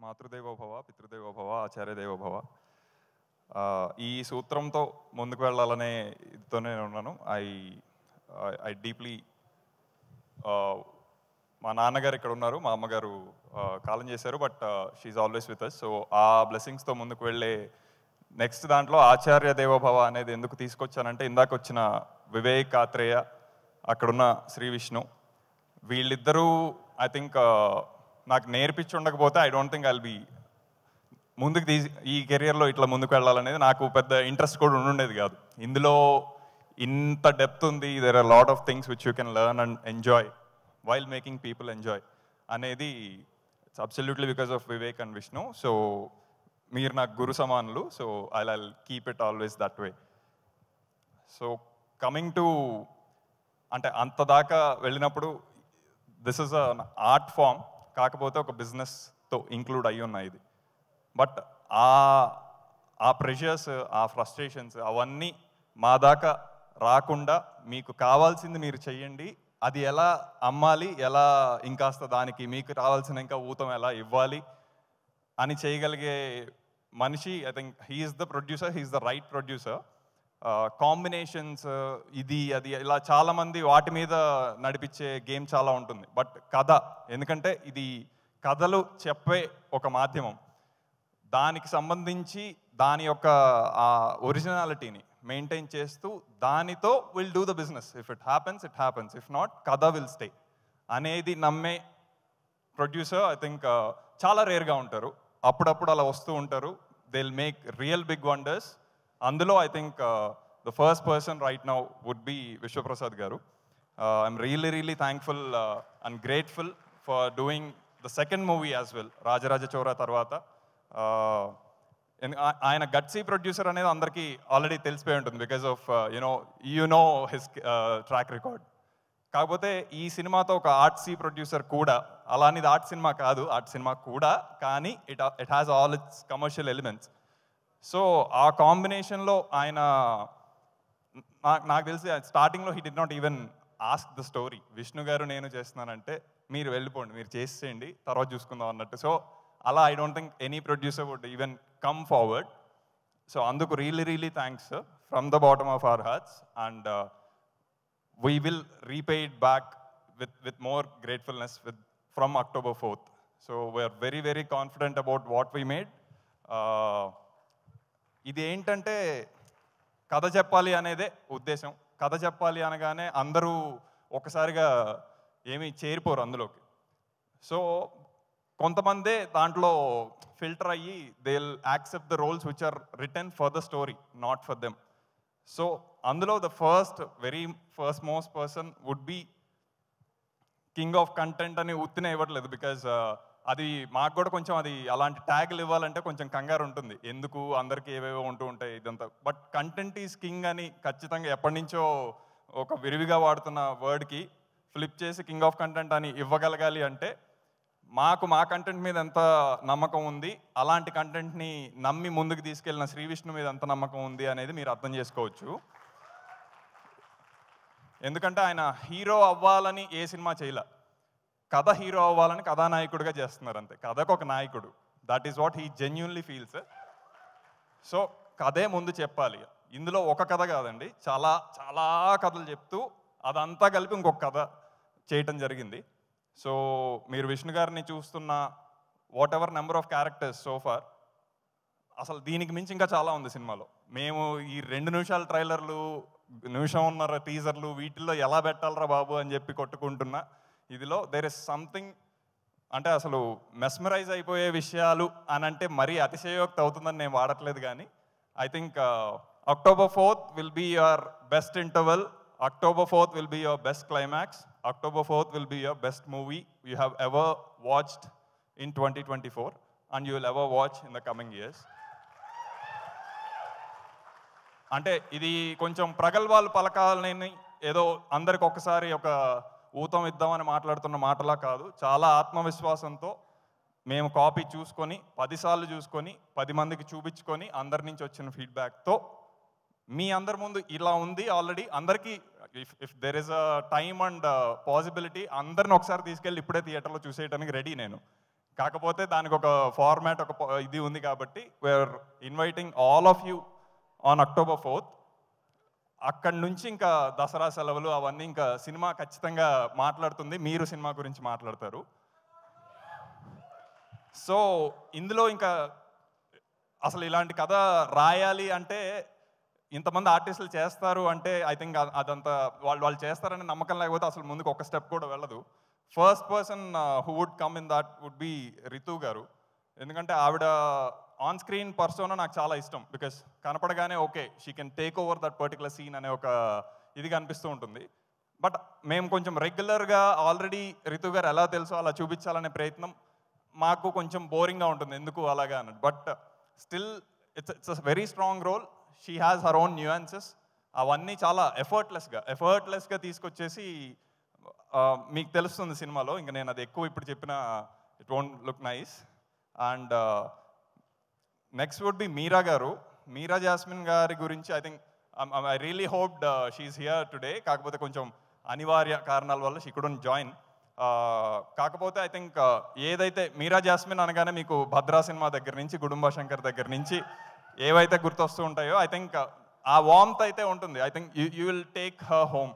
మాతృదేవో భవ, పితృదేవో భవ, ఆచార్యదేవో భవ. ఈ సూత్రంతో ముందుకు వెళ్ళాలనే ఇదితోనే ఉన్నాను. ఐ డీప్లీ మా నాన్నగారు ఇక్కడ ఉన్నారు, మా అమ్మగారు కాలం చేశారు, but she always with us. So ఆ బ్లెస్సింగ్స్తో ముందుకు వెళ్ళే నెక్స్ట్ దాంట్లో ఆచార్య దేవోభవ అనేది ఎందుకు తీసుకొచ్చానంటే, ఇందాక వచ్చిన వివేక్ ఆత్రేయ, అక్కడున్న శ్రీ విష్ణు, వీళ్ళిద్దరూ ఐ థింక్ నాకు నేర్పించి ఉండకపోతే I don't think I'll be ముందుకు ఈ కెరియర్లో ఇట్లా ముందుకు వెళ్ళాలనేది నాకు పెద్ద ఇంట్రెస్ట్ కూడా ఉండుండేది కాదు. ఇందులో ఇంత డెప్త్ ఉంది, there are lot of things which you can learn and enjoy while making people enjoy అనేది it's absolutely because of Vivek and Vishnu. So మీరు నాకు గురు సమానులు. So I keep it always that way. So coming to అంటే అంత దాకా వెళ్ళినప్పుడు this is an art form, కాకపోతే ఒక బిజినెస్తో ఇంక్లూడ్ అయ్యి ఉన్నాయి ఇది. బట్ ఆ ప్రెషర్స్, ఆ ఫ్రస్ట్రేషన్స్ అవన్నీ మా దాకా రాకుండా మీకు కావాల్సింది మీరు చెయ్యండి, అది ఎలా అమ్మాలి, ఎలా ఇంకాస్త దానికి మీకు రావాల్సిన ఇంకా ఊతం ఎలా ఇవ్వాలి అని చేయగలిగే మనిషి I think he's the producer, he's the right producer. Combinations ఇది అది ఇలా చాలామంది వాటి మీద నడిపించే గేమ్ చాలా ఉంటుంది. బట్ కథ, ఎందుకంటే ఇది కథలు చెప్పే ఒక మాధ్యమం, దానికి సంబంధించి దాని యొక్క ఆ ఒరిజినాలిటీని మెయింటైన్ చేస్తూ దానితో will do the business. If it happens it happens, if not కథ విల్ స్టే అనేది నమ్మే ప్రొడ్యూసర్ ఐ థింక్ చాలా రేర్గా ఉంటారు. అప్పుడప్పుడు అలా వస్తూ ఉంటారు. They will make real big wonders. అందులో I think the first person right now would be Vishwaprasad గారు. I'm really thankful and grateful for doing the second movie as well, Rajaraja చోరా తర్వాత. ఆయన గట్సీ ప్రొడ్యూసర్ అనేది అందరికీ ఆల్రెడీ తెలిసిపోయి ఉంటుంది because of you know his track record. కాకపోతే ఈ సినిమాతో ఒక ఆర్ట్సీ ప్రొడ్యూసర్ కూడా, అలా అనేది ఆర్ట్ సినిమా కాదు, ఆర్ట్ సినిమా కూడా, కానీ it has all it's commercial elements. So ఆ కాంబినేషన్లో ఆయన నాకు తెలిసి స్టార్టింగ్లో he did not even ask the story. Vishnu గారు నేను చేస్తున్నానంటే మీరు వెళ్ళిపోండి, మీరు చేసేయండి, తర్వాత చూసుకుందాం అన్నట్టు. సో అలా I don't think any producer would even come forward. So అందుకు really thanks from the bottom of our hearts. And we will repay it back with more gratefulness from October 4th. So we are very confident about what we made. ఇది ఏంటంటే కథ చెప్పాలి అనేదే ఉద్దేశం. కథ చెప్పాలి అనగానే అందరూ ఒకసారిగా ఏమీ చేరిపోరు అందులోకి. సో కొంతమందే దాంట్లో ఫిల్టర్ అయ్యి they will accept the roles which are written for the story, not for them. So అందులో the very first most person would be king of content అని ఉత్తినే ఇవ్వట్లేదు. బికాజ్ అది మాకు కూడా కొంచెం అది అలాంటి ట్యాగ్లు ఇవ్వాలంటే కొంచెం కంగారు ఉంటుంది, ఎందుకు అందరికీ ఏవేవో ఉంటూ ఉంటాయి ఇదంతా. బట్ కంటెంట్ ఈజ్ కింగ్ అని ఖచ్చితంగా ఎప్పటి నుంచో ఒక విరివిగా వాడుతున్న వర్డ్కి ఫ్లిప్ చేసి కింగ్ ఆఫ్ కంటెంట్ అని ఇవ్వగలగాలి అంటే మాకు మా కంటెంట్ మీద ఎంత నమ్మకం ఉంది, అలాంటి కంటెంట్ని నమ్మి ముందుకు తీసుకెళ్ళిన శ్రీ విష్ణు మీద ఎంత నమ్మకం ఉంది అనేది మీరు అర్థం చేసుకోవచ్చు. ఎందుకంటే ఆయన హీరో అవ్వాలని ఏ సినిమా చేయలే, కథ హీరో అవ్వాలని కథానాయకుడిగా చేస్తున్నారు అంతే. కథకు ఒక నాయకుడు, that is what he genuinely feels. So కథే ముందు చెప్పాలి. ఇందులో ఒక కథ కాదండి, చాలా చాలా కథలు చెప్తూ అదంతా కలిపి ఇంకొక కథ చేయటం జరిగింది. సో మీరు విష్ణు గారిని చూస్తున్న what ever number of characters so far, అసలు దీనికి మించి ఇంకా చాలా ఉంది సినిమాలో. మేము ఈ 2 నిమిషాల ట్రైలర్లు, నిమిషంన్నర టీజర్లు, వీటిల్లో ఎలా పెట్టాలరా బాబు అని చెప్పి కొట్టుకుంటున్నా. ఇదిలో దేర్ ఇస్ సంథింగ్ అంటే అసలు మెస్మరైజ్ అయిపోయే విషయాలు అని అంటే మరీ అతిశయోక్తి అవుతుందని నేను వాడట్లేదు. కానీ I think October 4th will be your best interval. October 4th will be your best climax. October 4th will be your best movie you have ever watched in 2024 and you will ever watch in the coming years. అంటే ఇది కొంచెం ప్రగల్భాలు పలకాలని ఏదో అందరికి ఒకసారి ఒక ఊతం ఇద్దామని మాట్లాడుతున్న మాటలా కాదు. చాలా ఆత్మవిశ్వాసంతో మేము కాపీ చూసుకొని 10 సార్లు చూసుకొని 10 మందికి చూపించుకొని అందరి నుంచి వచ్చిన ఫీడ్బ్యాక్తో మీ అందరి ముందు ఇలా ఉంది ఆల్రెడీ. అందరికీ if there is a time and possibility అందరిని ఒకసారి తీసుకెళ్ళి ఇప్పుడే థియేటర్లో చూసేయడానికి రెడీ నేను. కాకపోతే దానికి ఒక ఫార్మాట్ ఒక ఇది ఉంది కాబట్టి we're inviting all of you on October 4th. అక్కడి నుంచి ఇంకా దసరా సెలవులు అవన్నీ ఇంకా సినిమా ఖచ్చితంగా మాట్లాడుతుంది, మీరు సినిమా గురించి మాట్లాడతారు. సో ఇందులో ఇంకా అసలు ఇలాంటి కథ రాయాలి అంటే ఇంతమంది ఆర్టిస్టులు చేస్తారు అంటే ఐ థింక్ అదంతా వాళ్ళు చేస్తారనే నమ్మకం లేకపోతే అసలు ముందుకు ఒక స్టెప్ కూడా వెళ్ళదు. First person who would come in that would be Ritu garu. ఎందుకంటే ఆవిడ ఆన్ స్క్రీన్ పర్సోనా నాకు చాలా ఇష్టం. బికాస్ కనపడగానే okay she can take over that particular scene అనే ఒక ఇది కనిపిస్తూ ఉంటుంది. బట్ మేము కొంచెం రెగ్యులర్గా ఆల్రెడీ రితు గారు ఎలా తెలుసో అలా చూపించాలనే ప్రయత్నం మాకు కొంచెం బోరింగ్గా ఉంటుంది, ఎందుకు అలాగా అన్నట్టు. But still it's a very strong role. She has her own nuances. అవన్నీ చాలా ఎఫర్ట్లెస్గా తీసుకొచ్చేసి మీకు తెలుస్తుంది సినిమాలో. ఇంకా నేను అది ఎక్కువ ఇప్పుడు చెప్పిన it won't look nice. And next would be Meera garu. Meera Jasmine గారి గురించి I think I really hoped she's here today. కాకపోతే కొంచెం అనివార్య కారణాల వల్ల షీ కుడెంట్ జాయిన్. కాకపోతే ఐ థింక్ ఏదైతే మీరా జాస్మిన్ అనగానే మీకు భద్రా సినిమా దగ్గర నుంచి గుడుంబ శంకర్ దగ్గర నుంచి ఏవైతే గుర్తొస్తూ ఉంటాయో ఐ థింక్ ఆ వార్మ్త్ అయితే ఉంటుంది. I think you will take her home.